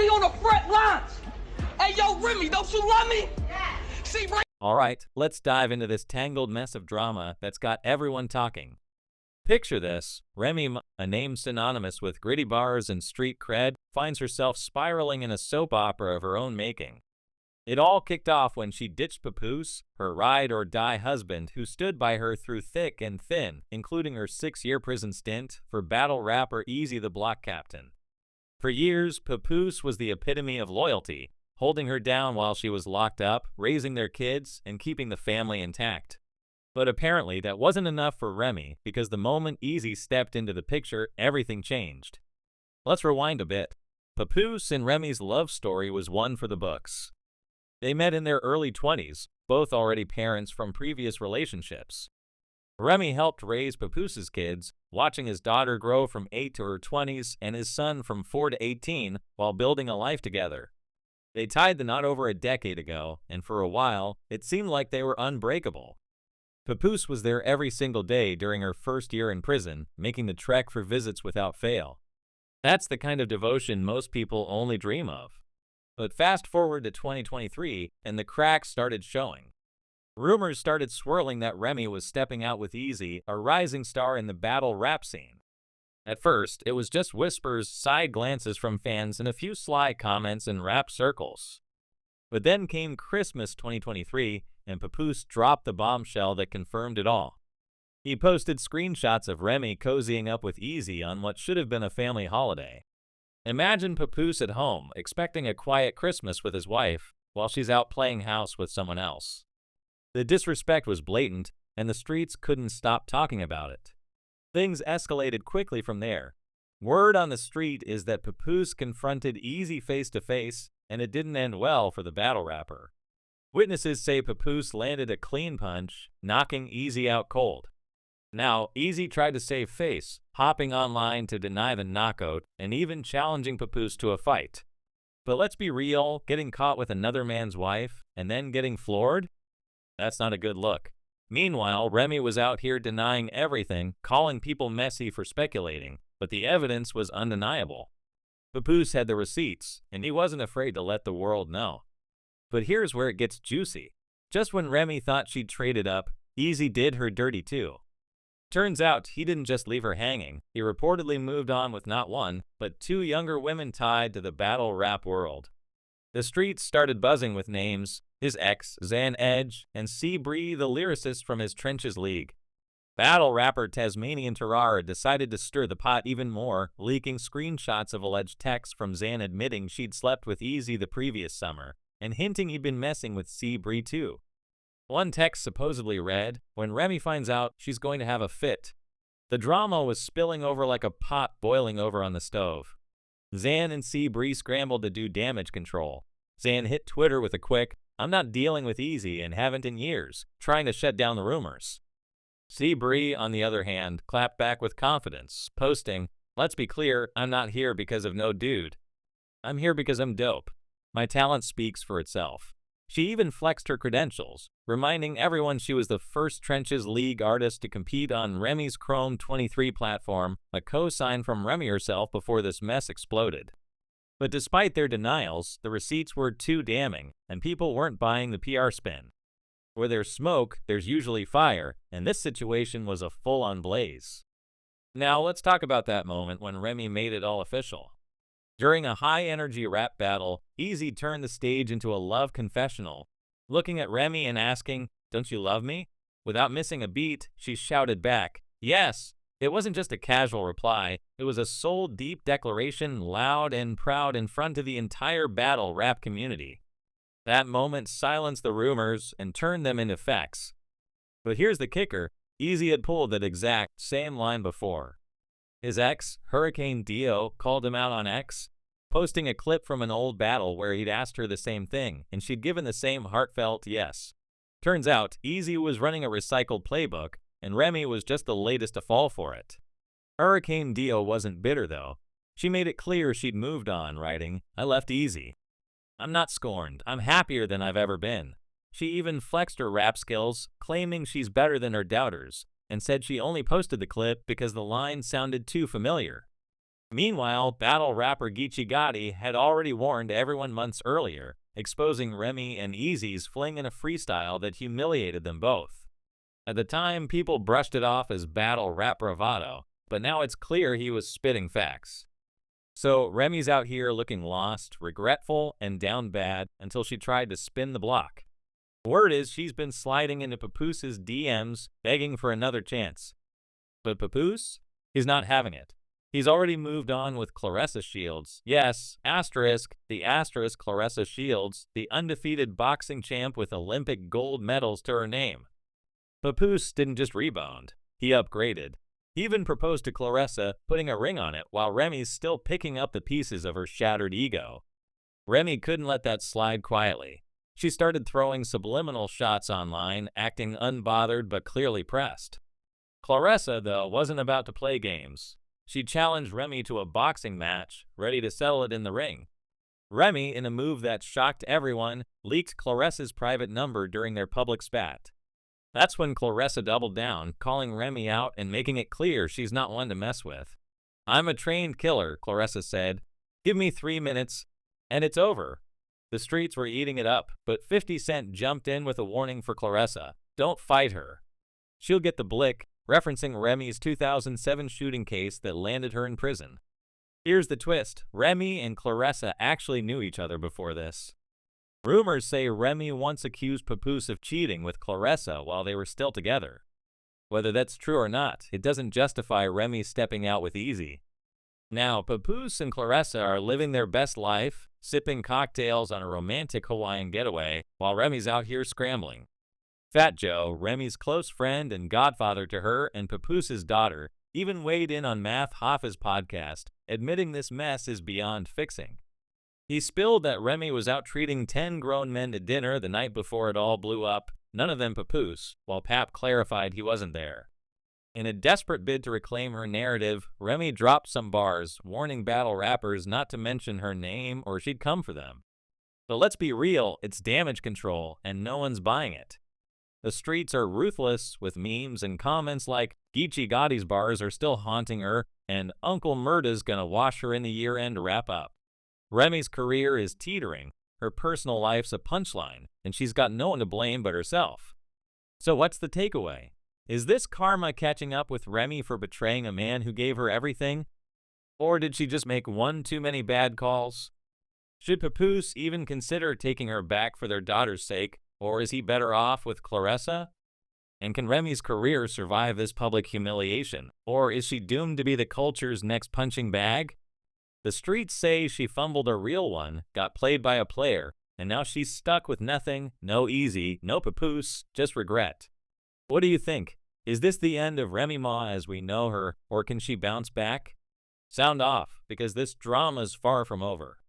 be on the front lines. Hey, yo, Remy, don't you love me? Yeah. See, right? All right, let's dive into this tangled mess of drama that's got everyone talking. Picture this: Remy, a name synonymous with gritty bars and street cred, finds herself spiraling in a soap opera of her own making. It all kicked off when she ditched Papoose, her ride-or-die husband who stood by her through thick and thin, including her 6-year prison stint for battle rapper Eazy the Block Captain. For years, Papoose was the epitome of loyalty, holding her down while she was locked up, raising their kids, and keeping the family intact. But apparently that wasn't enough for Remy, because the moment Eazy stepped into the picture, everything changed. Let's rewind a bit. Papoose and Remy's love story was one for the books. They met in their early 20s, both already parents from previous relationships. Remy helped raise Papoose's kids, watching his daughter grow from 8 to her 20s and his son from 4 to 18 while building a life together. They tied the knot over a decade ago, and for a while, it seemed like they were unbreakable. Papoose was there every single day during her first year in prison, making the trek for visits without fail. That's the kind of devotion most people only dream of. But fast forward to 2023, and the cracks started showing. Rumors started swirling that Remy was stepping out with Eazy, a rising star in the battle rap scene. At first, it was just whispers, side glances from fans, and a few sly comments in rap circles. But then came Christmas 2023, and Papoose dropped the bombshell that confirmed it all. He posted screenshots of Remy cozying up with Eazy on what should have been a family holiday. Imagine Papoose at home, expecting a quiet Christmas with his wife, while she's out playing house with someone else. The disrespect was blatant, and the streets couldn't stop talking about it. Things escalated quickly from there. Word on the street is that Papoose confronted Eazy face-to-face, and it didn't end well for the battle rapper. Witnesses say Papoose landed a clean punch, knocking Eazy out cold. Now, Eazy tried to save face, hopping online to deny the knockout and even challenging Papoose to a fight. But let's be real, getting caught with another man's wife and then getting floored? That's not a good look. Meanwhile, Remy was out here denying everything, calling people messy for speculating, but the evidence was undeniable. Papoose had the receipts, and he wasn't afraid to let the world know. But here's where it gets juicy. Just when Remy thought she'd traded up, Eazy did her dirty too. Turns out he didn't just leave her hanging. He reportedly moved on with not one, but 2 younger women tied to the battle rap world. The streets started buzzing with names: his ex, Zan Edge, and C. Bree, the lyricist from his Trenches League. Battle rapper Tasmanian Terror decided to stir the pot even more, leaking screenshots of alleged texts from Zan admitting she'd slept with Eazy the previous summer, and hinting he'd been messing with C. Bree too. One text supposedly read, "When Remy finds out, she's going to have a fit." The drama was spilling over like a pot boiling over on the stove. Zan and C. Bree scrambled to do damage control. Zan hit Twitter with a quick, "I'm not dealing with Eazy and haven't in years," trying to shut down the rumors. C. Bree, on the other hand, clapped back with confidence, posting, "Let's be clear, I'm not here because of no dude. I'm here because I'm dope. My talent speaks for itself." She even flexed her credentials, reminding everyone she was the first Trenches League artist to compete on Remy's Chrome 23 platform, a co-sign from Remy herself before this mess exploded. But despite their denials, the receipts were too damning, and people weren't buying the PR spin. Where there's smoke, there's usually fire, and this situation was a full-on blaze. Now let's talk about that moment when Remy made it all official. During a high-energy rap battle, Eazy turned the stage into a love confessional. Looking at Remy and asking, "Don't you love me?" Without missing a beat, she shouted back, "Yes!" It wasn't just a casual reply, it was a soul-deep declaration, loud and proud in front of the entire battle rap community. That moment silenced the rumors and turned them into facts. But here's the kicker, Eazy had pulled that exact same line before. His ex, Hurricane Dio, called him out on X, posting a clip from an old battle where he'd asked her the same thing, and she'd given the same heartfelt yes. Turns out, Eazy was running a recycled playbook, and Remy was just the latest to fall for it. Hurricane Dio wasn't bitter though. She made it clear she'd moved on, writing, "I left Eazy. I'm not scorned, I'm happier than I've ever been." She even flexed her rap skills, claiming she's better than her doubters, and said she only posted the clip because the line sounded too familiar. Meanwhile, battle rapper Geechee Gotti had already warned everyone months earlier, exposing Remy and Eazy's fling in a freestyle that humiliated them both. At the time, people brushed it off as battle rap bravado, but now it's clear he was spitting facts. So Remy's out here looking lost, regretful, and down bad until she tried to spin the block. Word is she's been sliding into Papoose's DMs, begging for another chance. But Papoose? He's not having it. He's already moved on with Claressa Shields. Yes, the asterisk Claressa Shields, the undefeated boxing champ with Olympic gold medals to her name. Papoose didn't just rebound, he upgraded. He even proposed to Claressa, putting a ring on it while Remy's still picking up the pieces of her shattered ego. Remy couldn't let that slide quietly. She started throwing subliminal shots online, acting unbothered but clearly pressed. Claressa, though, wasn't about to play games. She challenged Remy to a boxing match, ready to settle it in the ring. Remy, in a move that shocked everyone, leaked Claressa's private number during their public spat. That's when Claressa doubled down, calling Remy out and making it clear she's not one to mess with. "I'm a trained killer," Claressa said. "Give me 3 minutes, and it's over." The streets were eating it up, but 50 Cent jumped in with a warning for Claressa. "Don't fight her. She'll get the blick," referencing Remy's 2007 shooting case that landed her in prison. Here's the twist. Remy and Claressa actually knew each other before this. Rumors say Remy once accused Papoose of cheating with Claressa while they were still together. Whether that's true or not, it doesn't justify Remy stepping out with Eazy. Now, Papoose and Claressa are living their best life, sipping cocktails on a romantic Hawaiian getaway, while Remy's out here scrambling. Fat Joe, Remy's close friend and godfather to her and Papoose's daughter, even weighed in on Math Hoffa's podcast, admitting this mess is beyond fixing. He spilled that Remy was out treating 10 grown men to dinner the night before it all blew up, none of them Papoose, while Pap clarified he wasn't there. In a desperate bid to reclaim her narrative, Remy dropped some bars, warning battle rappers not to mention her name or she'd come for them. But let's be real, it's damage control, and no one's buying it. The streets are ruthless, with memes and comments like, "Geechee Gotti's bars are still haunting her," and "Uncle Murda's gonna wash her in the year-end wrap-up." Remy's career is teetering, her personal life's a punchline, and she's got no one to blame but herself. So what's the takeaway? Is this karma catching up with Remy for betraying a man who gave her everything? Or did she just make one too many bad calls? Should Papoose even consider taking her back for their daughter's sake, or is he better off with Claressa? And can Remy's career survive this public humiliation, or is she doomed to be the culture's next punching bag? The streets say she fumbled a real one, got played by a player, and now she's stuck with nothing, no Eazy, no Papoose, just regret. What do you think? Is this the end of remyma as we know her, or can she bounce back? Sound off, because this drama's far from over.